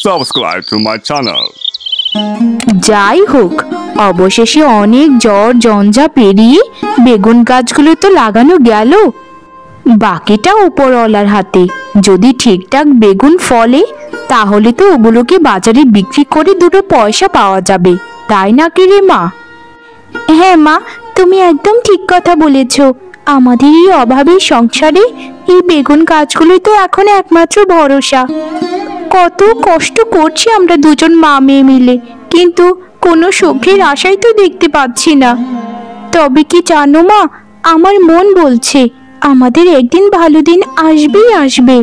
subscribe to my channel. যাই হোক, অবশেষে অনেক জ্বর জঞ্জা পেরিয়ে বেগুন গাছগুলো তো লাগানো গেল। বাকিটা উপরওয়ালার হাতে। যদি ঠিকঠাক বেগুন ফলে তাহলে তো ওগুলোকে বাজারে বিক্রি করে দুটো পয়সা পাওয়া যাবে, তাই নাকি রে মা? হ্যাঁ মা, তুমি একদম ঠিক কথা বলেছ। আমাদের এই অভাবের সংসারে এই বেগুন গাছগুলোই তো এখন একমাত্র ভরসা। কত কষ্ট করছি আমরা দুজন মা মেয়ে মিলে, কিন্তু কোনো সুখের আশাই তো দেখতে পাচ্ছি না। তবে কি জানো মা, আমার মন বলছে আমাদের একদিন ভালো দিন আসবেই আসবে।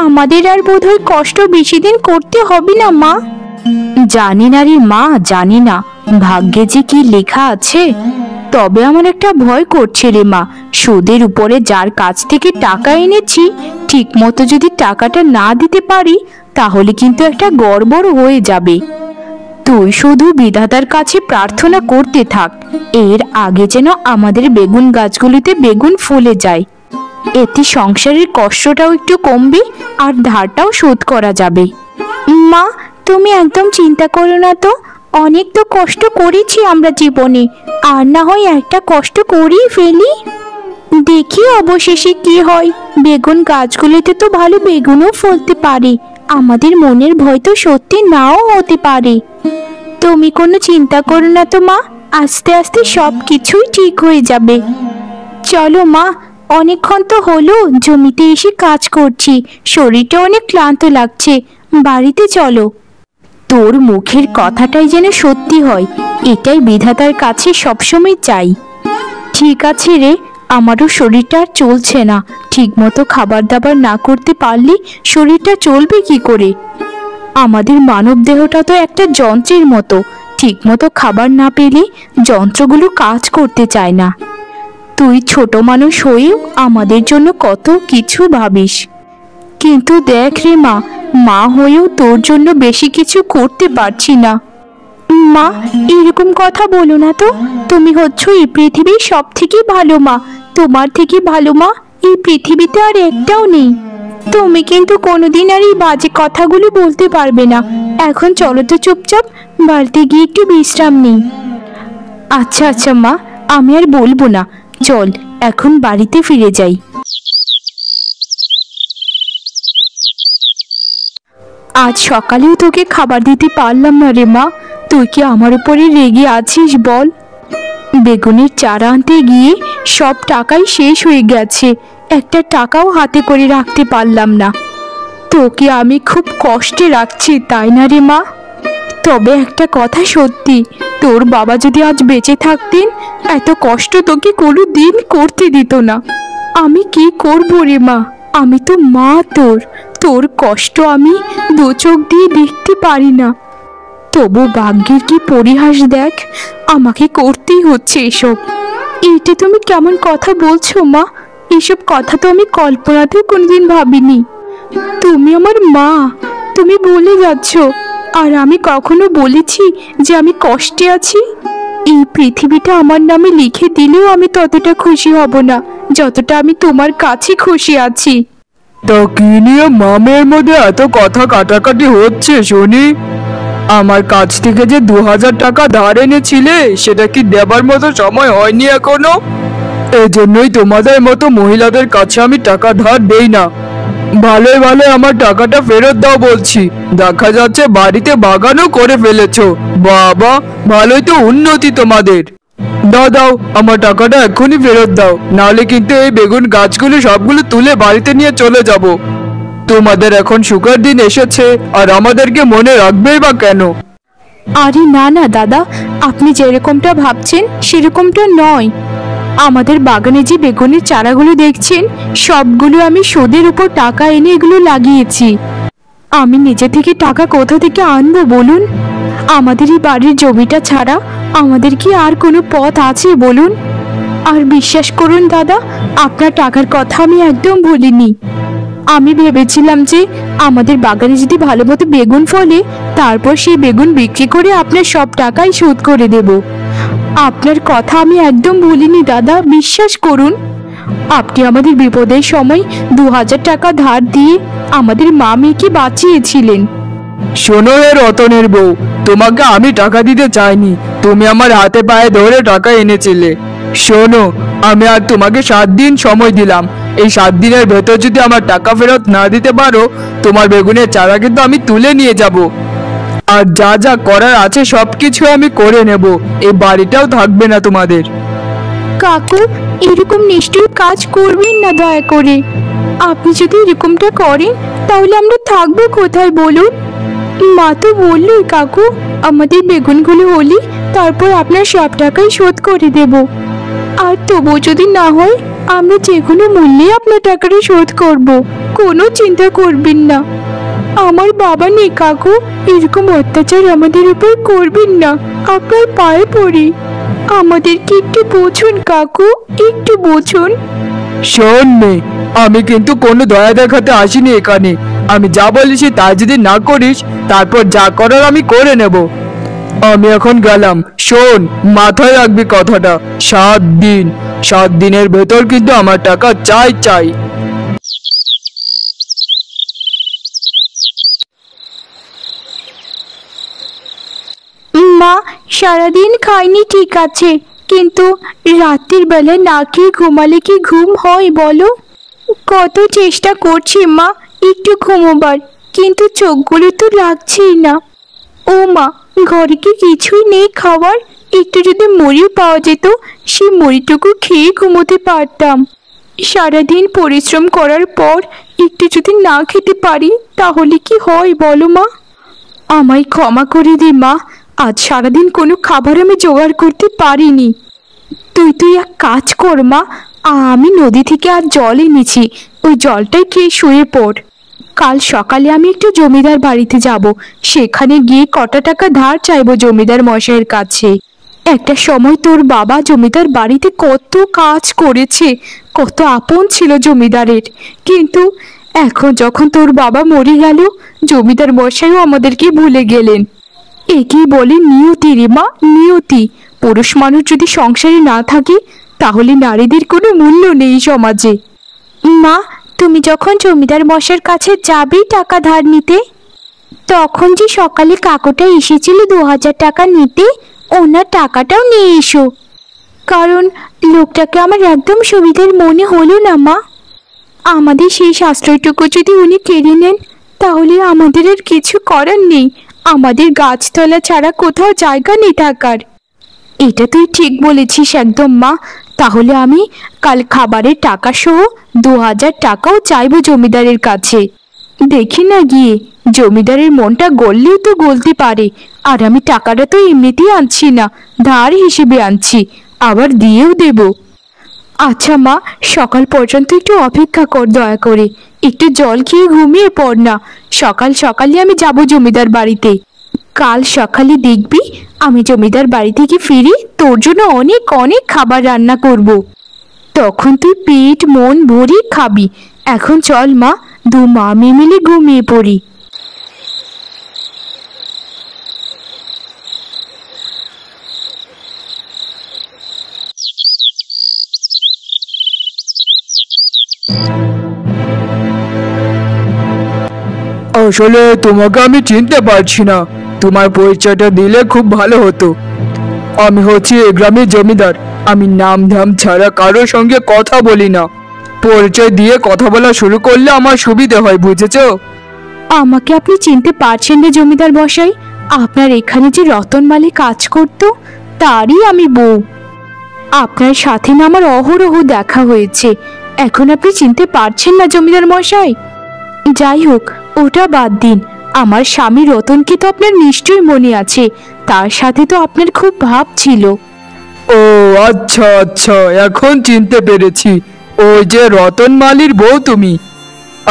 আমাদের আর বোধহয় কষ্ট বেশি দিন করতে হবে না মা। জানি না রে মা, জানি না ভাগ্যে যে কি লেখা আছে। তবে আমার একটা ভয় করছে রে মা, সুদের উপরে যার কাছ থেকে টাকা এনেছি ঠিক মতো যদি টাকাটা না দিতে পারি তাহলে কিন্তু একটা গড়বড় হয়ে যাবে। তুই শুধু বিধাতার কাছে প্রার্থনা করতে থাক, এর আগে যেন আমাদের বেগুন গাছগুলিতে বেগুন ফলে যায়। এতে সংসারের কষ্টটাও একটু কমবে আর ধারটাও শোধ করা যাবে। মা, তুমি একদম চিন্তা করো না তো। অনেক তো কষ্ট করেছি আমরা জীবনে, আর না হয় একটা কষ্ট করেই ফেলি। দেখি অবশেষে কি হয়। বেগুন গাছগুলিতে তো ভালো বেগুনও ফলতে পারে, আমাদের মনের ভয় তো সত্যি নাও হতে পারে। তুমি কোনো চিন্তা করো না তো মা, আস্তে আস্তে সব কিছুই ঠিক হয়ে যাবে। চলো মা, অনেকক্ষণ তো হলো জমিতে এসে কাজ করছি, শরীরটা অনেক ক্লান্ত লাগছে, বাড়িতে চলো। তোর মুখের কথাটাই যেন সত্যি হয়, এটাই বিধাতার কাছে সবসময় চাই। ঠিক আছে রে, আমারও শরীরটা আর চলছে না। ঠিক মতো খাবার দাবার না করতে পারলে শরীরটা চলবে কি করে? আমাদের মানব দেহটা তো একটা যন্ত্রের মতো, ঠিক মতো খাবার না পেলে যন্ত্রগুলো কাজ করতে চায় না। তুই ছোট মানুষ হয়েও আমাদের জন্য কত কিছু ভাবিস, কিন্তু দেখ রে মা, মা হয়েও তোর জন্য বেশি কিছু করতে পারছি না। মা, এরকম কথা বলো না তো। তুমি হচ্ছ এই পৃথিবীর সব থেকে ভালো মা। তোমার থেকে ভালো মা এই পৃথিবীতে আর একটাও নেই। তুমি কিন্তু কোনোদিন আর এই বাজে কথাগুলো বলতে পারবে না। এখন চলো তো চুপচাপ বাড়িতে গিয়ে একটু বিশ্রাম নিই। আচ্ছা আচ্ছা মা, আমি আর বলবো না, চল এখন বাড়িতে ফিরে যাই। আজ সকালেও তোকে খাবার দিতে পারলাম না রে মা, তুই কি আমার উপরে রেগে আছিস বল? বেগুনের চারা আনতে গিয়ে সব টাকাই শেষ হয়ে গেছে, একটা টাকাও হাতে করে রাখতে পারলাম না। তোকে আমি খুব কষ্টে রাখছি, তাই না রে মা? তবে একটা কথা সত্যি, তোর বাবা যদি আজ বেঁচে থাকতেন এত কষ্ট তোকে কোনো দিন করতে দিত না। আমি কি করবো রে মা, আমি তো মা তোর। তোর কষ্ট আমি দু চোখ দিয়ে দেখতে পারি না, তবু ভাগ্যের কি পরিহাস দেখ, আমাকে করতেই হচ্ছে এসব। এটা তুমি কেমন কথা বলছো মা? এসব কথা তো আমি কল্পনাতেও কোনোদিন ভাবিনি। তুমি আমার মা, তুমি বলে যাচ্ছ, আর আমি কখনো বলেছি যে আমি কষ্টে আছি? এই পৃথিবীটা আমার নামে লিখে দিলেও আমি ততটা খুশি হব না যতটা আমি তোমার কাছে খুশি আছি। তো কি নিয়ে মামের মধ্যে এত কথা কাটাকাটি হচ্ছে শুনি? আমার কাছ থেকে যে 2000 টাকা ধার এনেছিলে সেটা কি দেবার মতো সময় হয়নি এখনো? এজন্যই তোমাদের মতো মহিলাদের কাছে আমি টাকা ধার দেই না। ভালোই ভালো আমার টাকাটা ফেরত দাও বলছি। দেখা যাচ্ছে বাড়িতে বাগানও করে ফেলেছো। বাবা, ভালোই তো উন্নতি তোমাদের। দাও দাও, আমার টাকাটা এক্ষুনি ফেরত দাও, নাহলে কিন্তু এই বেগুন গাছগুলো সবগুলো তুলে বাড়িতে নিয়ে চলে যাব। তোমাদের এখন সুখের দিন এসেছে, আর আমাদেরকে মনে রাখবেই বা কেন? আরে না না দাদা, আপনি যেরকমটা ভাবছেন সেরকমটা নয়। আমাদের বাগানে যে বেগুনের চারাগুলো দেখছেন সবগুলো আমি সুদের উপর টাকা এনে এগুলো লাগিয়েছি। আমি নিজে থেকে টাকা কোথা থেকে আনবো বলুন? আমাদের এই বাড়ির জমিটা ছাড়া আমাদের কি আর কোনো পথ আছে বলুন? আর বিশ্বাস করুন দাদা, আপনার টাকার কথা আমি একদম ভুলিনি। আমি ভেবেছিলাম যে আমাদের বাগানে যদি ভালো মতো বেগুন ফলে তারপর সেই বেগুন বিক্রি করে আপনার সব টাকাই শোধ করে দেব। আপনার কথা আমি একদম ভুলিনি দাদা, বিশ্বাস করুন। আপনি আমাদের বিপদের সময় 2000 টাকা ধার দিয়ে আমাদের মা মেয়েকে বাঁচিয়েছিলেন। শোনো এ রতনের বউ, তোমাকে আমি টাকা দিতে চাইনি, তুমি আমার হাতে পায়ে ধরে টাকা এনেছিলে। শোনো, আমি আর তোমাকে 7 দিন সময় দিলাম। এই 7 দিনের ভেতর যদি আমার টাকা ফেরত না দিতে পারো, তোমার বেগুনের চারা কিন্তু আমি তুলে নিয়ে যাব। আর যা যা করার আছে সবকিছু আমি করে নেব। এই বাড়িটাও থাকবে না তোমাদের। কাকু, এরকম নিষ্ঠুর কাজ করবেন না দয়া করে। আপনি যদি এরকমটা করেন তাহলে আমরা থাকবো কোথায় বলুন? মা তো বললই কাকু, আমাদের বেগুনগুলো হলি তারপর আপনার সব টাকাই শোধ করে দেব। আর তবুও যদি না হয় আমরা যে কোনো মূল্যে আপনার টাকাটা শোধ করব, কোনো চিন্তা করবেন না। আমার বাবা নেই কাকু, এরকম অত্যাচার আমাদের উপর করবেন না, আপনার পায়ে পড়ি। আমাদেরকে একটু বুঝুন কাকু, একটু বুঝুন। শোন মেয়ে, আমি কিন্তু কোনো দয়া দেখাতে আসিনি এখানে। আমি যা বলেছি তা যদি না করিস, তারপর যা করার আমি করে নেব। আমি এখন গেলাম। শোন, মাথায় রাখবি কথাটা, 7 দিন। 7 দিনের ভেতর কিন্তু আমার টাকা চাই চাই। মা, সারাদিন খাইনি ঠিক আছে, কিন্তু রাতের বেলায় না খেয়ে ঘুমালে কি ঘুম হয় বলো? কত চেষ্টা করছি মা একটু ঘুমোবার, কিন্তু চোখগুলো তো লাগছেই না। ও মা, ঘরে কি কিছুই নেই খাবার? একটু যদি মুড়ি পাওয়া যেত, সেই মুড়িটুকু খেয়ে ঘুমোতে পারতাম। সারাদিন পরিশ্রম করার পর একটু যদি না খেতে পারি তাহলে কি হয় বলো মা? আমায় ক্ষমা করে দে মা, আজ সারাদিন কোনো খাবার আমি জোগাড় করতে পারিনি। তুই এক কাজ কর মা, আমি নদী থেকে আজ জল এনেছি, ওই জলটাই খেয়ে শুয়ে পড়। কাল সকালে আমি একটু জমিদার বাড়িতে যাব, সেখানে গিয়ে কটা টাকা ধার চাইবো জমিদার মশাইয়ের কাছে। একটা সময় তোর বাবা জমিদার বাড়িতে কত কাজ করেছে, কত আপন ছিল জমিদারের, কিন্তু এখন যখন তোর বাবা মরে গেল, জমিদার মশাইও আমাদেরকে ভুলে গেলেন। একেই বলে নিয়তি রে মা, নিয়তি। পুরুষ মানুষ যদি সংসারে না থাকে তাহলে নারীদের কোনো মূল্য নেই সমাজে। মা, তুমি যখন জমিদার মশাইয়ের কাছে যাবে টাকা ধার নিতে, তখন যে সকালে কাকুটা এসেছিল 2000 টাকা নিতে, ওনার টাকাটাও নিয়ে এসো, কারণ লোকটাকে আমার একদম সুবিধার মনে হলো না মা। আমাদের সেই সাশ্রয়টুকু যদি উনি কেড়ে নেন তাহলে আমাদের আর কিছু করার নেই, আমাদের গাছতলা ছাড়া কোথাও জায়গা নেই থাকার। এটা তুই ঠিক বলেছিস একদম মা। তাহলে আমি কাল খাবারের টাকা সহ 2000 টাকাও চাইবো জমিদারের কাছে। দেখি না গিয়ে, জমিদারের মনটা গললেও তো গলতে পারে। আর আমি টাকাটা তো এমনিতেই আনছি না, ধার হিসেবে আনছি, আবার দিয়েও দেব। আচ্ছা মা, সকাল পর্যন্ত একটু অপেক্ষা কর দয়া করে, একটু জল খেয়ে ঘুমিয়ে পড় না। সকাল সকালে আমি যাব জমিদার বাড়িতে। কাল সকালে দেখবি আমি জমিদার বাড়ি থেকে ফিরে তোর জন্য অনেক অনেক খাবার রান্না করব, তখন তুই পেট মন ভরে খাবি। এখন চল মা, 2 মামি মিলে ঘুমিয়ে পড়ি। আসলে তোমাকে আমি চিনতে পারছি না, তোমার পরিচয়টা দিলে খুব ভালো হতো। আমি হচ্ছি এই গ্রামের জমিদার। আমি নাম ধাম ছাড়া কারোর সঙ্গে কথা বলি না। পরিচয় দিয়ে কথা বলা শুরু করলে আমার সুবিধে হয়, বুঝেছো? আমাকে আপনি চিনতে পারছেন না জমিদার মশাই? আপনার এখানে যে রতনমালী কাজ করত, তারই আমি বউ। আপনার সাথে না আমার অহরহ দেখা হয়েছে, এখন আপনি চিনতে পারছেন না জমিদার মশাই? যাই হোক, ওটা বাদ দিন। আমার স্বামী রতনকে তো আপনার নিশ্চয়ই মনে আছে, তার সাথে তো আপনার খুব ভাব ছিল। ও আচ্ছা আচ্ছা, এখন চিনতে পেরেছি। ওই যে রতন মালির বউ তুমি।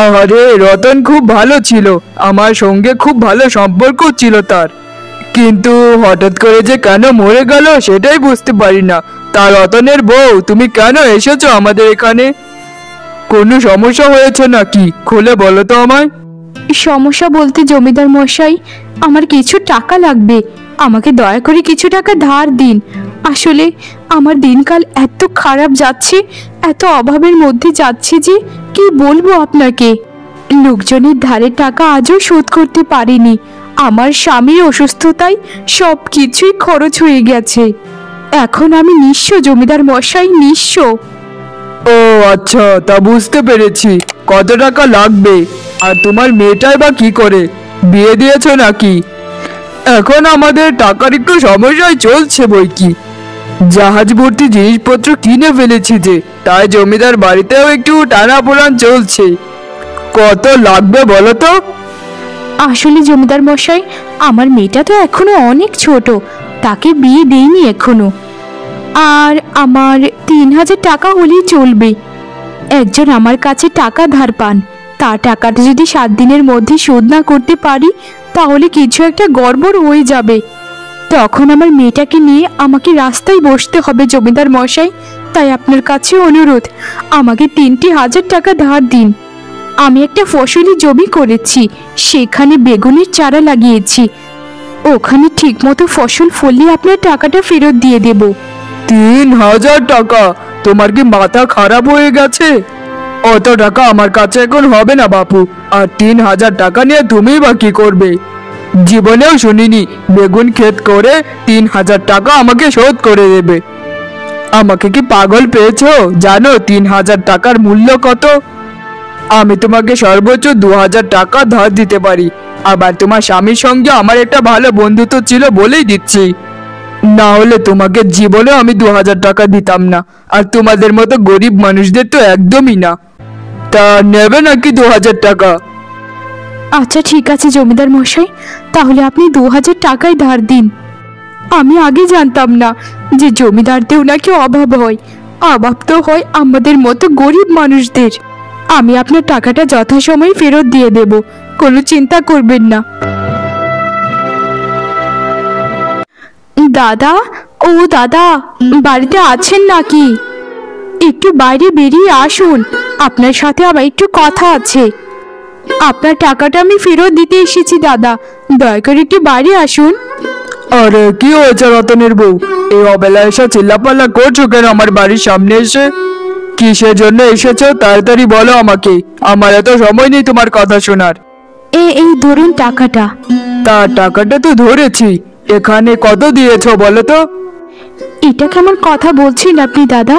আরে রতন খুব ভালো ছিল, আমার সঙ্গে খুব ভালো সম্পর্ক ছিল তার, কিন্তু হঠাৎ করে যে কেন মরে গেল সেটাই বুঝতে পারি না। তা রতনের বউ, তুমি কেন এসেছো আমাদের এখানে? কোনো সমস্যা হয়েছে নাকি? খুলে বলো তো আমায়। সমস্যা বলতে জমিদার মশাই, আমার কিছু টাকা লাগবে, আমাকে দয়া করে কিছু টাকা ধার দিন। আসলে আমার দিনকাল এত খারাপ যাচ্ছে, এত অভাবের মধ্যে যাচ্ছে যে কি বলবো আপনাকে। লোকজনের ধারে টাকা আজও শোধ করতে পারিনি। আমার স্বামীর অসুস্থতায় সব কিছুই খরচ হয়ে গেছে। এখন আমি নিঃস্ব জমিদার মশাই, নিঃস্ব। ও আচ্ছা, তা বুঝতে পেরেছি। কত টাকা লাগবে? আর তোমার মেয়েটাই বা কি করে? বিয়ে দিয়েছো নাকি? এখন আমাদের টাকার একটু সমস্যায় চলছে বই কি। জাহাজ ভর্তি জিনিসপত্র কিনে ফেলেছি যে, তাই জমিদার বাড়িতেও একটু টানাপোড়ান চলছে। কত লাগবে বলো তো? আসলে জমিদার মশাই, আমার মেয়েটা তো এখনো অনেক ছোট, তাকে বিয়ে দেইনি এখনো। আর আমার 3000 টাকা হলেই চলবে। একজন আমার কাছে টাকা ধার পান, তার টাকাটা যদি 7 দিনের মধ্যে শোধ না করতে পারি তাহলে কিছু একটা গড়বড় হয়ে যাবে। তখন আমার মেয়েটাকে নিয়ে আমাকে রাস্তায় বসতে হবে জমিদার মশাই। তাই আপনার কাছে অনুরোধ, আমাকে 3,000 টাকা ধার দিন। আমি একটা ফসলি জমি করেছি, সেখানে বেগুনের চারা লাগিয়েছি। ওখানে ঠিকমতো ফসল ফললে আপনার টাকাটা ফেরত দিয়ে দেব। 3,000 টাকা? তোমার কি মাথা খারাপ হয়ে গেছে? অত টাকা আমার কাছে এখন হবে না বাপু। আর 3,000 টাকা নিয়ে তুমি বা কি করবে? জীবনেও শুনিনি বেগুন ক্ষেত করে 3,000 টাকা আমাকে শোধ করে দেবে। আমাকে কি পাগল পেয়েছো? জানো 3,000 টাকার মূল্য কত? আমি তোমাকে সর্বোচ্চ 2,000 টাকা ধার দিতে পারি। আবার তোমার স্বামীর সঙ্গে আমার একটা ভালো বন্ধুত্ব ছিল বলেই দিচ্ছি, না হলে তোমাকে জীবনেও আমি 2,000 টাকা দিতাম না। আর তোমাদের মতো গরিব মানুষদের তো একদমই না। তা নেবে নাকি 2,000 টাকা? আচ্ছা ঠিক আছে জমিদার মশাই, তাহলে আপনি 2,000 টাকাই ধার দিন। আমি আগে জানতাম না যে জমিদারদেরও নাকি অভাব হয়। অভাব তো হয় আমাদের মতো গরিব মানুষদের। আমি আপনার টাকাটা যথাসময়ে ফেরত দিয়ে দেব, কোনো চিন্তা করবেন না। দাদা, ও দাদা, বাড়িতে আছেন নাকি? একটু বাইরে বেরিয়ে আসুন, আপনার সাথে আমার একটু কথা আছে। আপনার টাকাটা আমি ফেরত দিতে এসেছি দাদা, দয়া করে একটু বাইরে আসুন। আরে কি হয়েছে রতনের বউ? এই অবেলা এসে চিল্লাপাল্লা করছো কেন আমার বাড়ির সামনে এসে? কিসের জন্য এসেছো তাড়াতাড়ি বলো আমাকে, আমার এত সময় নেই তোমার কথা শোনার। এই ধরুন টাকাটা। তা টাকাটা তো ধরেছি, এখানে কত দিয়েছো বলো তো? এটা কেমন কথা বলছেন আপনি দাদা?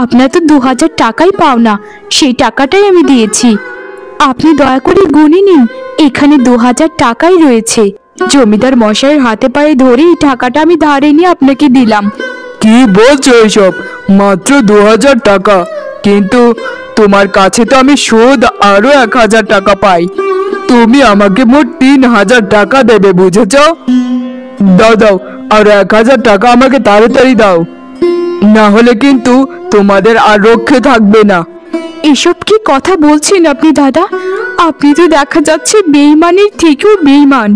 আপনার তো 2,000 টাকাই পাওনা, সেই টাকাটাই আমি দিয়েছি। আপনি দয়া করে গুনে নিন, এখানে 2,000 টাকাই রয়েছে। জমিদার মশাইয়ের হাতে পায়ে ধরে এই টাকাটা আমি ধারে নিয়ে আপনাকে দিলাম। কি বলছো এসব? মাত্র 2,000 টাকা? কিন্তু তোমার কাছে তো আমি সুদ আরো 1,000 টাকা পাই। তুমি আমাকে মোট 3,000 টাকা দেবে, বুঝেছ? দাও দাও, আর 1,000 টাকা আমাকে তাড়াতাড়ি দাও, না হলে কিন্তু তোমাদের আর রক্ষে থাকবে না। এসব কি কথা বলছেন আপনি দাদা? আপনি তো দেখা যাচ্ছে বেঈমানের থেকেও বেঈমান।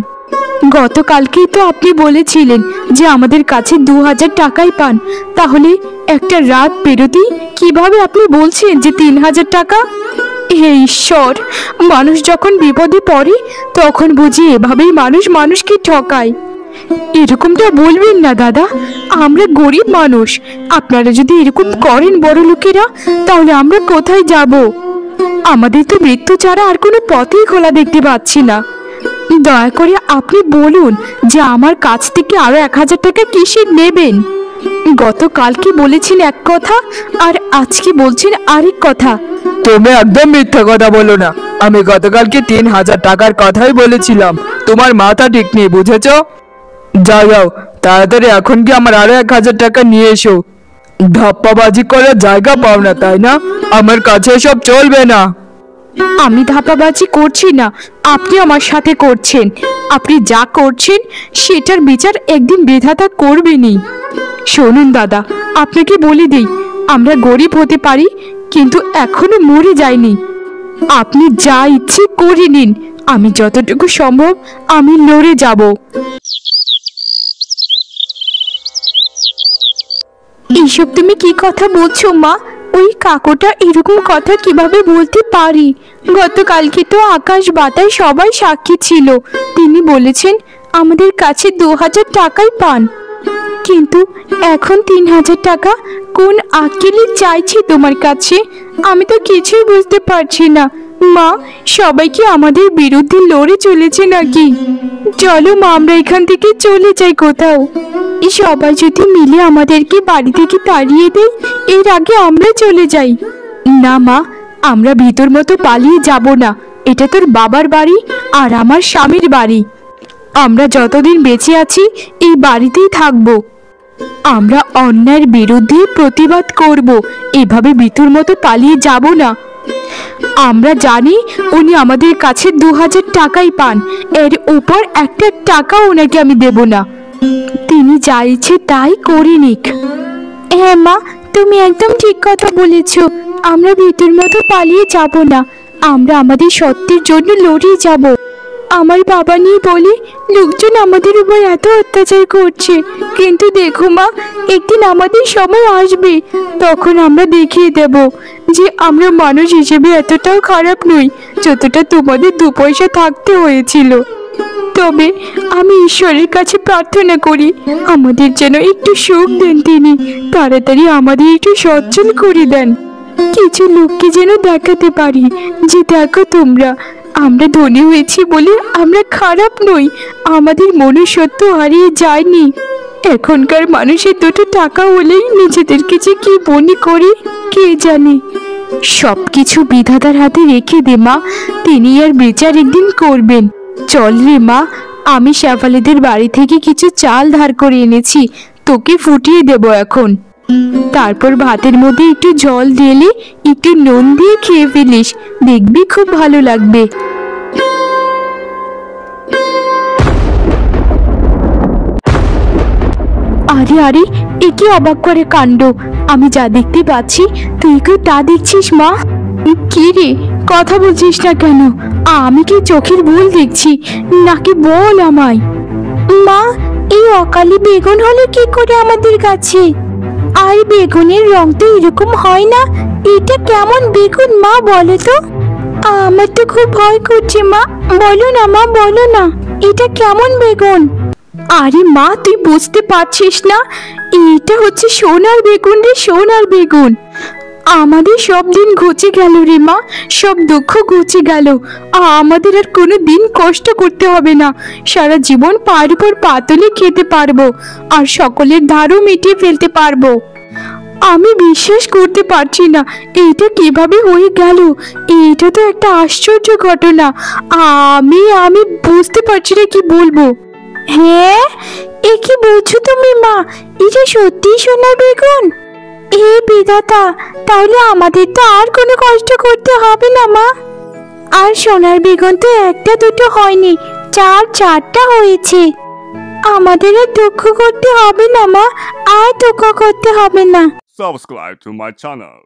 গতকালকেই তো আপনি বলেছিলেন যে আমাদের কাছে 2,000 টাকাই পান, তাহলে একটা রাত পেরোতেই কিভাবে আপনি বলছেন যে 3,000 টাকা? হে ঈশ্বর, মানুষ যখন বিপদে পড়ে তখন বুঝি এভাবেই মানুষ মানুষকে ঠকায়। এরকমটা বলবেন না দাদা, আমরা গরিব মানুষ। আপনারা যদি এরকম করেন বড় লোকেরা, তাহলে আমরা কোথায় যাব? আমাদের তো মৃত্যু ছাড়া আর কোনো পথই খোলা দেখতে পাচ্ছি না। দয়া করে আপনি বলুন যে আমার কাছ থেকে আরো 1,000 টাকা কিসের নেবেন? গতকালকে বলেছেন এক কথা, আর আজকে বলছেন আরেক কথা। তুমি একদম মিথ্যা কথা বলো না। আমি গতকালকে 3,000 টাকার কথাই বলেছিলাম। তোমার মাথা ঠিক নেই, বুঝেছ? যাও যাও, তাড়াতাড়ি এখন কি আমার আরো 1,000 টাকা নিয়ে এসো। ধাপ্পাবাজি করার জায়গা পাও না, তাই না? আমার কাছে সব চলবে না। আমি ধাপাবাজি করছি না, আপনি আমার সাথে করছেন। আপনি যা করছেন সেটার বিচার একদিন বিধাতা করবেনই। শুনুন দাদা, আপনাকে বলে দেই, আমরা গরিব হতে পারি কিন্তু এখনো মরে যাইনি। আপনি যা ইচ্ছে করে নিন, আমি যতটুকু সম্ভব আমি লড়ে যাব। এইসব তুমি কি কথা বলছো মা? ওই কাকুটা এরকম কথা কিভাবে বলতে পারি? গতকালকে তো আকাশ বাতাস সবাই সাক্ষী ছিল, তিনি বলেছেন আমাদের কাছে 2,000 টাকাই পান, কিন্তু এখন 3,000 টাকা। কোন আক্কেলে চাইছি তোমার কাছে? আমি তো কিছুই বুঝতে পারছি না। মা, সবাই কি আমাদের বিরুদ্ধে লড়ে চলেছে নাকি? চলো মা, আমরা এখান থেকে চলে যাই কোথাও। এই সবাই যদি মিলে আমাদেরকে বাড়ি থেকে তাড়িয়ে দেয়, এর আগে আমরা চলে যাই। না মা, আমরা ভিতর মতো পালিয়ে যাব না। এটা তোর বাবার বাড়ি আর আমার স্বামীর বাড়ি। আমরা যতদিন বেঁচে আছি এই বাড়িতেই থাকবো। আমরা অন্যায়ের বিরুদ্ধে প্রতিবাদ করব, এভাবে ভিতর মতো পালিয়ে যাব না। আমরা জানি উনি আমাদের কাছে 2000 টাকাই পান, এর উপর একটা টাকাও ওনাকে আমি দেব না। তিনি যা ইচ্ছে তাই করে নিক। হ্যাঁ মা, তুমি একদম ঠিক কথা বলেছ। আমরা ভিতর মতো পালিয়ে যাব না, আমরা আমাদের সত্যের জন্য লড়িয়ে যাব। আমার বাবা নিয়ে বলে লোকজন আমাদের উপর এত অত্যাচার করছে, কিন্তু দেখো মা, একদিন আমাদের সময় আসবে, তখন আমরা দেখিয়ে দেব যে আমরা মানুষ হিসেবে এতটাও খারাপ নই যতটা তোমাদের 2 পয়সা থাকতে হয়েছিল। তবে আমি ঈশ্বরের কাছে প্রার্থনা করি আমাদের যেন একটু সুখ দেন, তিনি তাড়াতাড়ি আমাদের একটু সচ্ছল করে দেন। কিছু লোককে যেন দেখাতে পারি যে দেখো তোমরা, আমরা ধনী হয়েছি বলে আমরা খারাপ নই, আমাদের মনুষ্যত্ব হারিয়ে যায়নি। এখনকার মানুষের 2 টাকা হলেই নিজেদেরকে যে কি মনে করে কে জানে। সবকিছু বিধাতার হাতে রেখে দে মা, তিনি আর বিচার একদিন করবেন। চল রে মা, আমি শেফালিদের বাড়ি থেকে কিছু চাল ধার করে এনেছি, তোকে ফুটিয়ে দেব এখন। তারপর ভাতের মধ্যে একটু জল ঢেলে একটু নুন দিয়ে খেয়ে ফেলিস, দেখবি খুব ভালো লাগবে। আরে আরে, এ কি অবাক করে কাণ্ড! আমি যা দেখতে পাচ্ছি তুই কি তা দেখছিস মা? কি রে, কথা বলছিস না কেন? আমি কি চোখের ভুল দেখছি নাকি, বল আমায়। মা, এই অকালি বেগুন হলো কি করে আমাদের কাছে? আর বেগুনের রং তো এরকম হয় না, এটা কেমন বেগুন মা, বলো তো? আমার তো খুব ভয় করছে মা, বলো না মা, বলো না, এটা কেমন বেগুন? আরে মা, তুই বুঝতে পারছিস না? এটা হচ্ছে সোনার বেগুন রে, সোনার বেগুন। আমাদের সব দিন ঘুচে গেল রে মা, সব দুঃখ ঘুচে গেল। আমাদের আর কোনো দিন কষ্ট করতে হবে না, সারা জীবন পায়ের উপর পা তুলে খেতে পারবো আর সকলের ধারও মিটিয়ে ফেলতে পারবো। আমি বিশ্বাস করতে পারছি না এইটা কিভাবে হয়ে গেল। এটা তো একটা আশ্চর্য ঘটনা। আমি আমি বুঝতে পারছি না কি বলবো। হ্যাঁ, এ কি বলছো তুমি মা? এটা সত্যি সোনার বেগুন? হে বিধাতা, তাহলে আমাদের তো আর কোনো কষ্ট করতে হবে না মা। আর সোনার বেগুন তো 1টা 2টো হয়নি, 4টা হয়েছে। আমাদের আর দুঃখ করতে হবে না মা, আর দুঃখ করতে হবে না। Subscribe to my channel.